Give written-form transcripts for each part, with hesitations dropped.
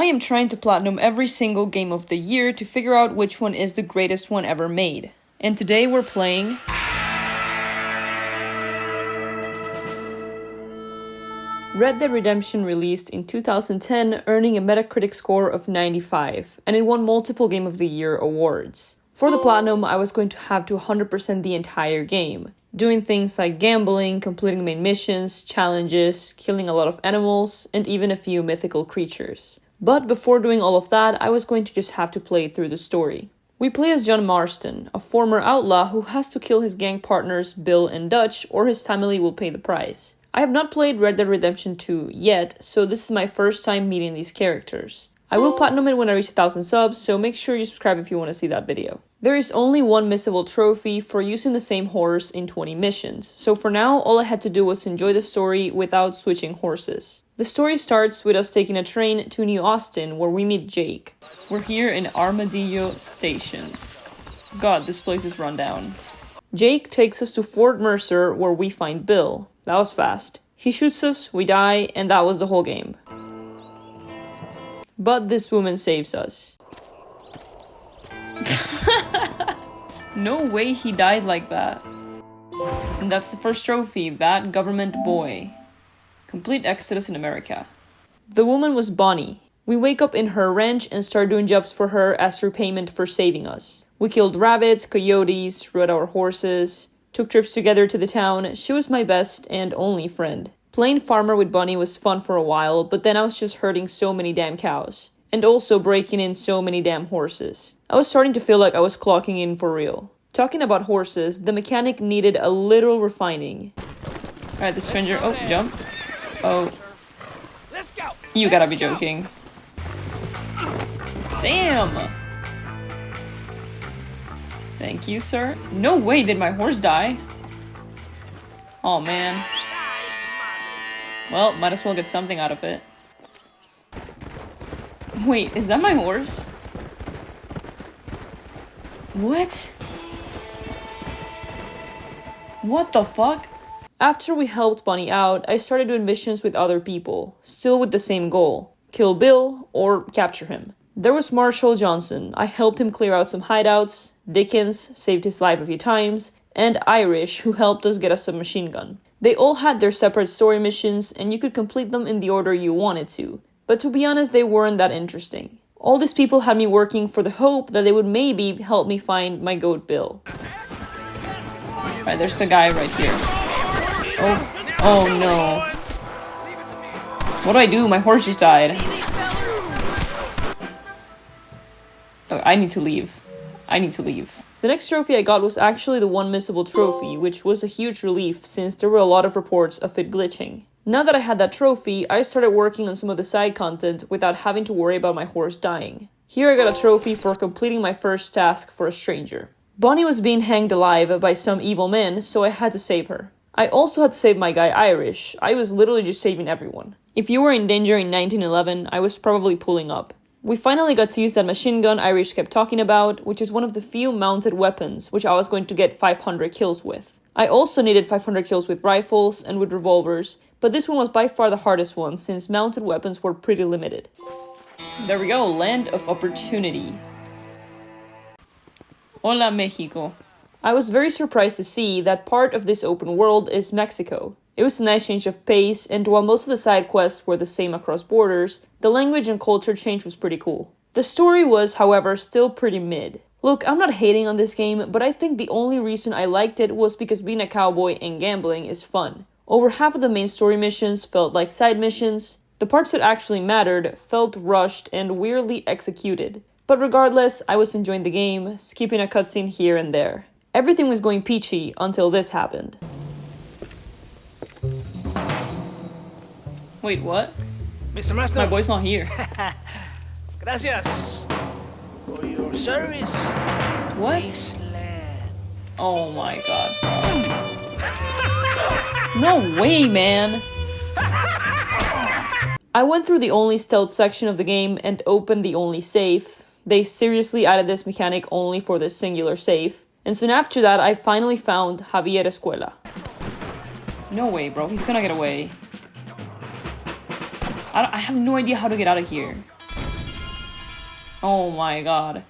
am trying to platinum every single game of the year to figure out which one is the greatest one ever made. And today we're playing Red Dead Redemption released in 2010, earning a Metacritic score of 95, and it won multiple Game of the Year awards. For the platinum, I was going to have to 100% the entire game, doing things like gambling, completing main missions, challenges, killing a lot of animals, and even a few mythical creatures. But before doing all of that, I was going to just have to play through the story. We play as John Marston, a former outlaw who has to kill his gang partners Bill and Dutch, or his family will pay the price. I have not played Red Dead Redemption 2 yet, so this is my first time meeting these characters. I will platinum it when I reach 1,000 subs, so make sure you subscribe if you want to see that video. There is only one missable trophy for using the same horse in 20 missions, so for now all I had to do was enjoy the story without switching horses. The story starts with us taking a train to New Austin where we meet Jake. We're here in Armadillo Station. God, this place is run down. Jake takes us to Fort Mercer where we find Bill. That was fast. He shoots us, we die, and that was the whole game. But this woman saves us. No way he died like that. And that's the first trophy, that government boy. Complete Exodus in America. The woman was Bonnie. We wake up in her ranch and start doing jobs for her as repayment for saving us. We killed rabbits, coyotes, rode our horses, took trips together to the town. She was my best and only friend. Playing farmer with Bonnie was fun for a while, but then I was just herding so many damn cows. And also breaking in so many damn horses. I was starting to feel like I was clocking in for real. Talking about horses, the mechanic needed a little refining. Alright, the stranger... Oh, jump. Oh. You gotta be joking. Damn! Thank you, sir. No way did my horse die. Oh, man. Well, might as well get something out of it. Wait, is that my horse? What? What the fuck? After we helped Bonnie out, I started doing missions with other people, still with the same goal. Kill Bill or capture him. There was Marshall Johnson. I helped him clear out some hideouts. Dickens saved his life a few times. And Irish, who helped us get a submachine gun. They all had their separate story missions, and you could complete them in the order you wanted to. But to be honest, they weren't that interesting. All these people had me working for the hope that they would maybe help me find my goat Bill. Alright, there's a guy right here. Oh no. What do I do? My horse just died. Oh, I need to leave. The next trophy I got was actually the one missable trophy, which was a huge relief since there were a lot of reports of it glitching. Now that I had that trophy, I started working on some of the side content without having to worry about my horse dying. Here I got a trophy for completing my first task for a stranger. Bonnie was being hanged alive by some evil men, so I had to save her. I also had to save my guy Irish. I was literally just saving everyone. If you were in danger in 1911, I was probably pulling up. We finally got to use that machine gun Irish kept talking about, which is one of the few mounted weapons which I was going to get 500 kills with. I also needed 500 kills with rifles and with revolvers, but this one was by far the hardest one since mounted weapons were pretty limited. There we go, Land of Opportunity. Hola, Mexico. I was very surprised to see that part of this open world is Mexico. It was a nice change of pace, and while most of the side quests were the same across borders, the language and culture change was pretty cool. The story was, however, still pretty mid. Look, I'm not hating on this game, but I think the only reason I liked it was because being a cowboy and gambling is fun. Over half of the main story missions felt like side missions. The parts that actually mattered felt rushed and weirdly executed. But regardless, I was enjoying the game, skipping a cutscene here and there. Everything was going peachy until this happened. Wait, what? Mr. Master. My boy's not here. Gracias for your service. What? This land. Oh my god, bro. No way, man. I went through the only stealth section of the game and opened the only safe. They seriously added this mechanic only for this singular safe. And soon after that, I finally found Javier Escuela. No way, bro. He's gonna get away. I have no idea how to get out of here. Oh my god.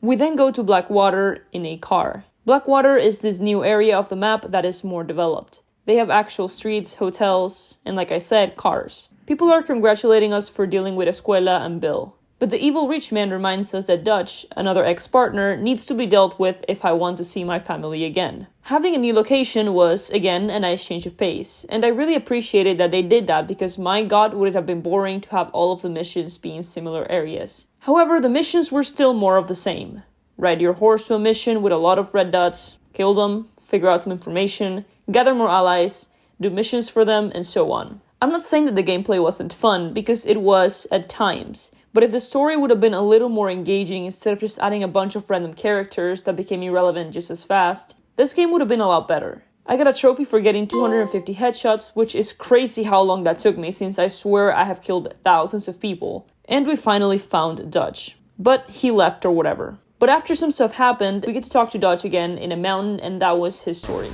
We then go to Blackwater in a car. Blackwater is this new area of the map that is more developed. They have actual streets, hotels, and like I said, cars. People are congratulating us for dealing with Escuela and Bill. But the evil rich man reminds us that Dutch, another ex-partner, needs to be dealt with if I want to see my family again. Having a new location was, again, a nice change of pace, and I really appreciated that they did that because my god would it have been boring to have all of the missions be in similar areas. However, the missions were still more of the same. Ride your horse to a mission with a lot of red dots, kill them, figure out some information, gather more allies, do missions for them, and so on. I'm not saying that the gameplay wasn't fun, because it was at times. But if the story would have been a little more engaging instead of just adding a bunch of random characters that became irrelevant just as fast, this game would have been a lot better. I got a trophy for getting 250 headshots, which is crazy how long that took me since I swear I have killed thousands of people. And we finally found Dutch. But he left or whatever. But after some stuff happened, we get to talk to Dutch again in a mountain, and that was his story.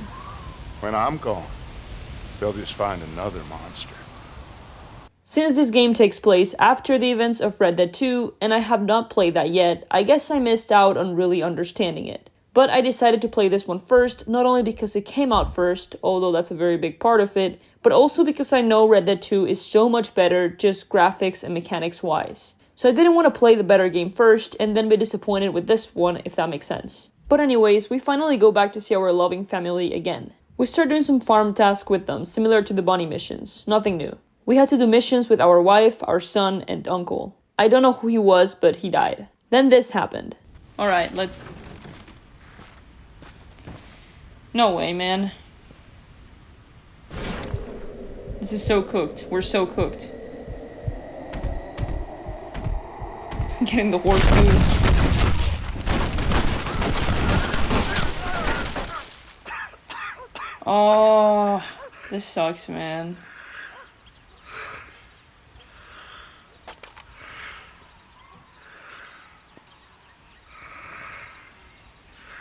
When I'm gone, they'll just find another monster. Since this game takes place after the events of Red Dead 2, and I have not played that yet, I guess I missed out on really understanding it. But I decided to play this one first, not only because it came out first, although that's a very big part of it, but also because I know Red Dead 2 is so much better just graphics and mechanics wise. So I didn't want to play the better game first and then be disappointed with this one, if that makes sense. But anyways, we finally go back to see our loving family again. We start doing some farm tasks with them, similar to the bunny missions, nothing new. We had to do missions with our wife, our son, and uncle. I don't know who he was, but he died. Then this happened. Alright, let's... No way, man. This is so cooked. We're so cooked. Getting the horse food. Oh, this sucks, man.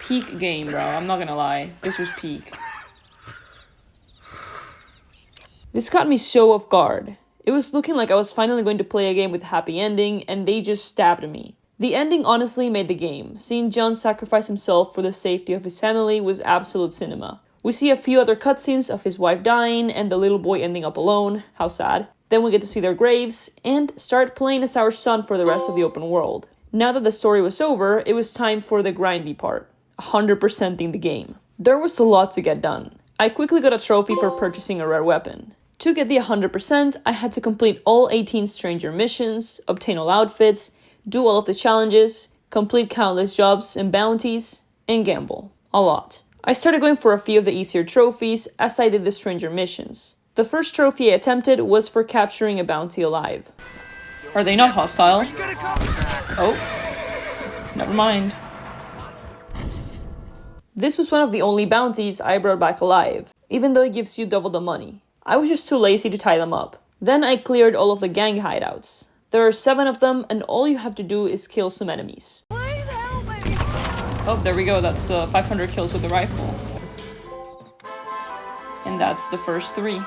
Peak game, bro. I'm not gonna lie. This was peak. This caught me so off guard. It was looking like I was finally going to play a game with a happy ending, and they just stabbed me. The ending honestly made the game. Seeing John sacrifice himself for the safety of his family was absolute cinema. We see a few other cutscenes of his wife dying and the little boy ending up alone. How sad. Then we get to see their graves, and start playing as our son for the rest of the open world. Now that the story was over, it was time for the grindy part. 100%ing the game. There was a lot to get done. I quickly got a trophy for purchasing a rare weapon. To get the 100%, I had to complete all 18 stranger missions, obtain all outfits, do all of the challenges, complete countless jobs and bounties, and gamble. A lot. I started going for a few of the easier trophies as I did the stranger missions. The first trophy I attempted was for capturing a bounty alive. Are they not hostile? Oh, never mind. This was one of the only bounties I brought back alive, even though it gives you double the money. I was just too lazy to tie them up. Then I cleared all of the gang hideouts. There are 7 of them, and all you have to do is kill some enemies. Please help me! Oh, there we go, that's the 500 kills with the rifle. And that's the first 3.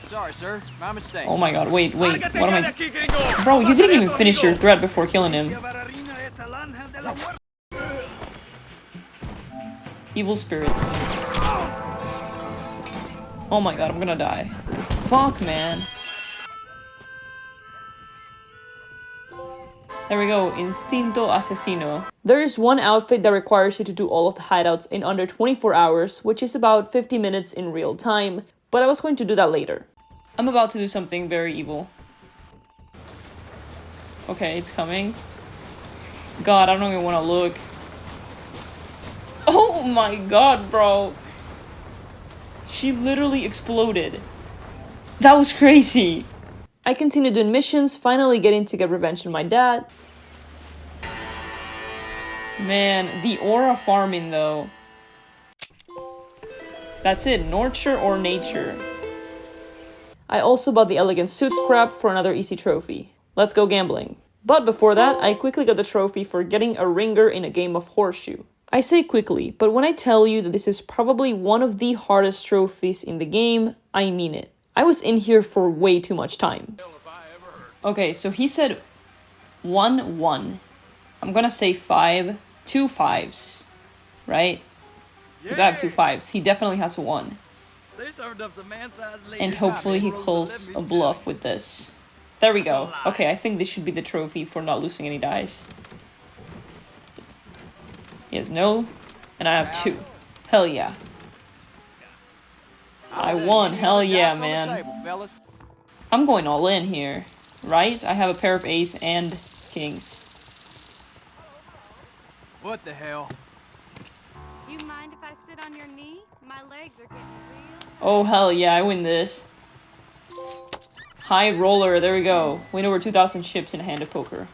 Sorry, sir. My mistake. Oh my god, wait, what am I... Bro, you didn't even finish your threat before killing him. Evil spirits. Oh my god, I'm gonna die. Fuck, man. There we go, Instinto Asesino. There is one outfit that requires you to do all of the hideouts in under 24 hours, which is about 50 minutes in real time, but I was going to do that later. I'm about to do something very evil. Okay, it's coming. God, I don't even want to look. Oh my god, bro. She literally exploded. That was crazy. I continued doing missions, finally getting to get revenge on my dad. Man, the aura farming though. That's it, nurture or nature. I also bought the elegant suit scrap for another easy trophy. Let's go gambling. But before that, I quickly got the trophy for getting a ringer in a game of horseshoe. I say quickly, but when I tell you that this is probably one of the hardest trophies in the game, I mean it. I was in here for way too much time. Okay, so he said 1, 1. I'm gonna say 5, 2 5s, right? Because I have 2 5s. He definitely has a 1. And hopefully he calls a bluff with this. There we go. Okay, I think this should be the trophy for not losing any dice. He has no, and I have 2. Hell yeah. I won. Hell yeah, man. I'm going all in here, right? I have a pair of ace and kings. What the hell? You mind if I sit on your knee? My legs are getting real. Oh, hell yeah, I win this. High roller, there we go. Win over 2,000 chips in a hand of poker.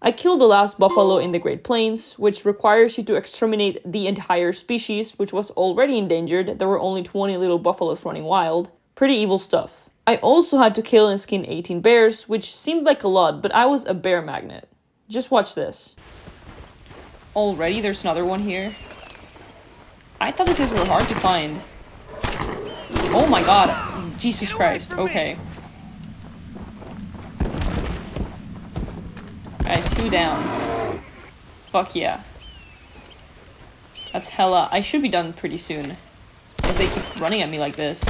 I killed the last buffalo in the Great Plains, which requires you to exterminate the entire species, which was already endangered. There were only 20 little buffaloes running wild. Pretty evil stuff. I also had to kill and skin 18 bears, which seemed like a lot, but I was a bear magnet. Just watch this. Already, there's another one here. I thought these guys were hard to find. Oh my god. Jesus Christ. Okay. Alright, 2 down. Fuck yeah. That's hella... I should be done pretty soon. If they keep running at me like this.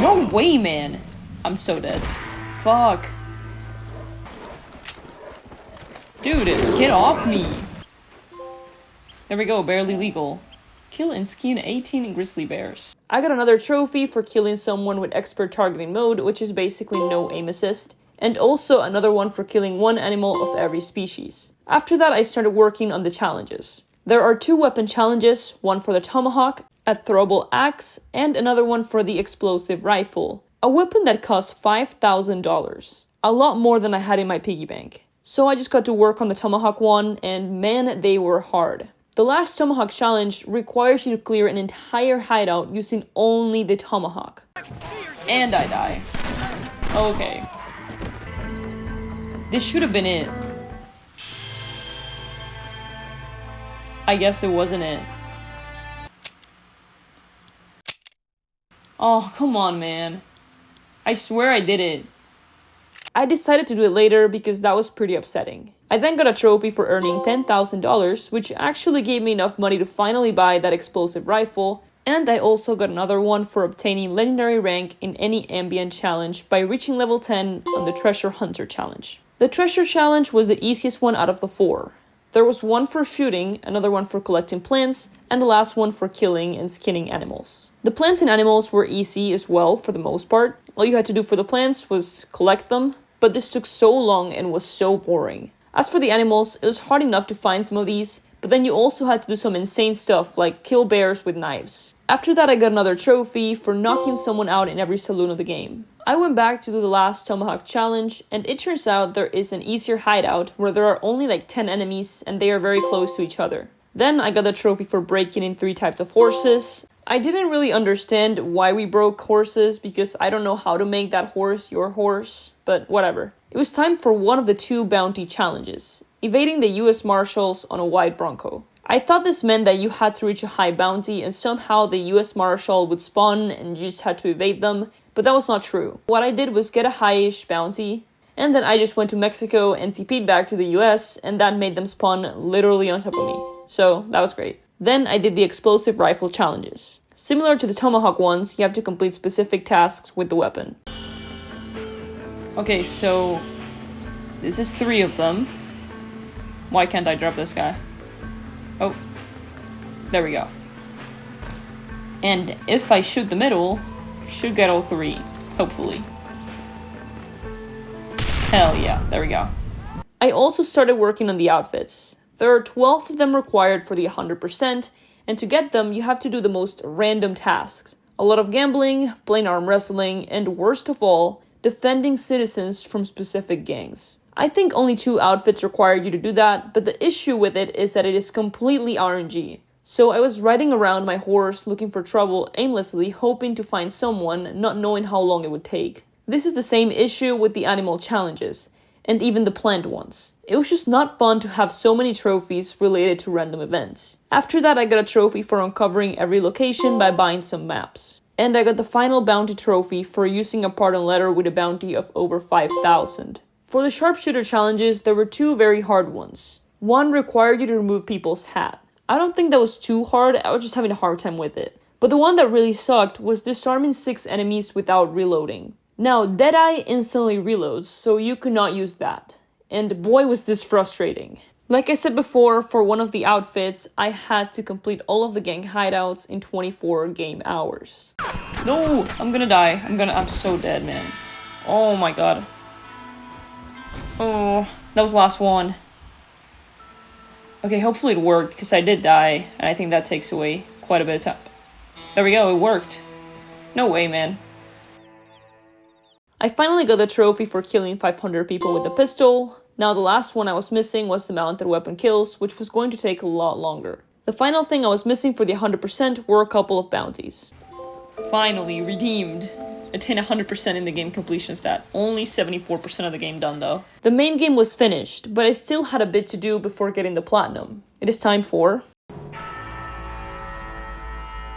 No way, man! I'm so dead. Fuck. Dude, get off me! There we go, barely legal. Kill and skin 18 grizzly bears. I got another trophy for killing someone with expert targeting mode, which is basically no aim assist. And also another one for killing 1 animal of every species. After that, I started working on the challenges. There are 2 weapon challenges, one for the tomahawk, a throwable axe, and another one for the explosive rifle. A weapon that costs $5,000. A lot more than I had in my piggy bank. So I just got to work on the tomahawk one, and man, they were hard. The last tomahawk challenge requires you to clear an entire hideout using only the tomahawk. And I die. Okay. This should have been it. I guess it wasn't it. Oh, come on, man. I swear I did it. I decided to do it later because that was pretty upsetting. I then got a trophy for earning $10,000, which actually gave me enough money to finally buy that explosive rifle, and I also got another one for obtaining legendary rank in any ambient challenge by reaching level 10 on the treasure hunter challenge. The treasure challenge was the easiest one out of the 4. There was one for shooting, another one for collecting plants, and the last one for killing and skinning animals. The plants and animals were easy as well for the most part. All you had to do for the plants was collect them, but this took so long and was so boring. As for the animals, it was hard enough to find some of these, but then you also had to do some insane stuff like kill bears with knives. After that, I got another trophy for knocking someone out in every saloon of the game. I went back to do the last Tomahawk challenge, and it turns out there is an easier hideout where there are only like 10 enemies and they are very close to each other. Then I got the trophy for breaking in 3 types of horses. I didn't really understand why we broke horses because I don't know how to make that horse your horse, but whatever. It was time for one of the 2 bounty challenges, evading the US Marshals on a white Bronco. I thought this meant that you had to reach a high bounty and somehow the US Marshal would spawn and you just had to evade them, but that was not true. What I did was get a high-ish bounty, and then I just went to Mexico and TP'd back to the US, and that made them spawn literally on top of me. So that was great. Then I did the explosive rifle challenges. Similar to the Tomahawk ones, you have to complete specific tasks with the weapon. Okay, so this is 3 of them. Why can't I drop this guy? Oh, there we go. And if I shoot the middle, should get all 3, hopefully. Hell yeah, there we go. I also started working on the outfits. There are 12 of them required for the 100%, and to get them, you have to do the most random tasks. A lot of gambling, plain arm wrestling, and worst of all, defending citizens from specific gangs. I think only 2 outfits require you to do that, but the issue with it is that it is completely RNG. So I was riding around my horse looking for trouble aimlessly, hoping to find someone, not knowing how long it would take. This is the same issue with the animal challenges, and even the plant ones. It was just not fun to have so many trophies related to random events. After that, I got a trophy for uncovering every location by buying some maps. And I got the final bounty trophy for using a pardon letter with a bounty of over 5,000. For the sharpshooter challenges, there were two very hard ones. One required you to remove people's hat. I don't think that was too hard, I was just having a hard time with it. But the one that really sucked was disarming 6 enemies without reloading. Now, Deadeye instantly reloads, so you could not use that. And boy was this frustrating. Like I said before, for one of the outfits, I had to complete all of the gang hideouts in 24 game hours. No, I'm gonna die. I'm so dead, man. Oh my god. Oh, that was the last one. Okay, hopefully it worked, because I did die, and I think that takes away quite a bit of time. There we go, it worked. No way, man. I finally got the trophy for killing 500 people with the pistol. Now the last one I was missing was the mounted weapon kills, which was going to take a lot longer. The final thing I was missing for the 100% were a couple of bounties. Finally, redeemed. Attain 100% in the game completion stat. Only 74% of the game done though. The main game was finished, but I still had a bit to do before getting the platinum. It is time for...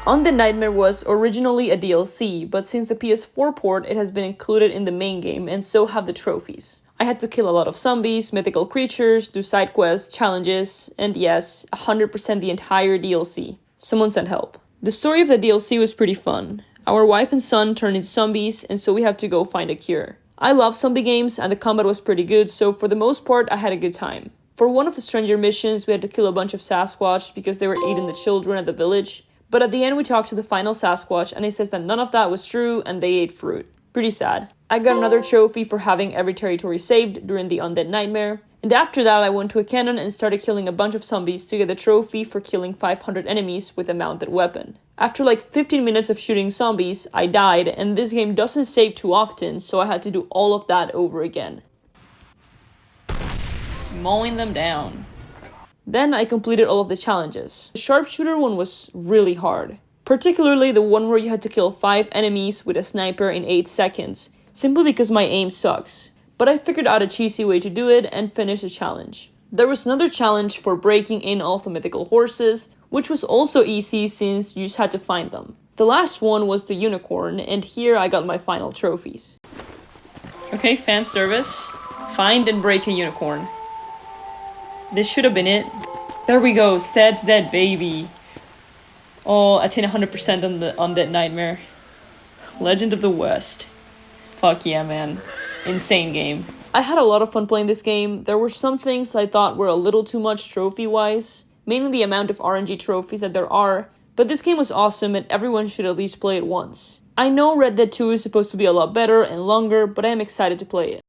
Undead Nightmare was originally a DLC, but since the PS4 port, it has been included in the main game, and so have the trophies. I had to kill a lot of zombies, mythical creatures, do side quests, challenges, and yes, 100% the entire DLC. Someone sent help. The story of the DLC was pretty fun. Our wife and son turned into zombies, and so we have to go find a cure. I love zombie games, and the combat was pretty good, so for the most part, I had a good time. For one of the stranger missions, we had to kill a bunch of Sasquatch because they were eating the children at the village. But at the end we talked to the final Sasquatch and he says that none of that was true and they ate fruit. Pretty sad. I got another trophy for having every territory saved during the Undead Nightmare. And after that I went to a cannon and started killing a bunch of zombies to get the trophy for killing 500 enemies with a mounted weapon. After like 15 minutes of shooting zombies, I died and this game doesn't save too often, so I had to do all of that over again. Mowing them down. Then I completed all of the challenges. The sharpshooter one was really hard. Particularly the one where you had to kill 5 enemies with a sniper in 8 seconds, simply because my aim sucks. But I figured out a cheesy way to do it and finished the challenge. There was another challenge for breaking in all of the mythical horses, which was also easy since you just had to find them. The last one was the unicorn, and here I got my final trophies. Okay, fan service. Find and break a unicorn. This should have been it. There we go, Stead's dead, baby. Oh, attain 100% on the Undead Nightmare. Legend of the West. Fuck yeah, man. Insane game. I had a lot of fun playing this game. There were some things I thought were a little too much trophy-wise. Mainly the amount of RNG trophies that there are. But this game was awesome and everyone should at least play it once. I know Red Dead 2 is supposed to be a lot better and longer, but I am excited to play it.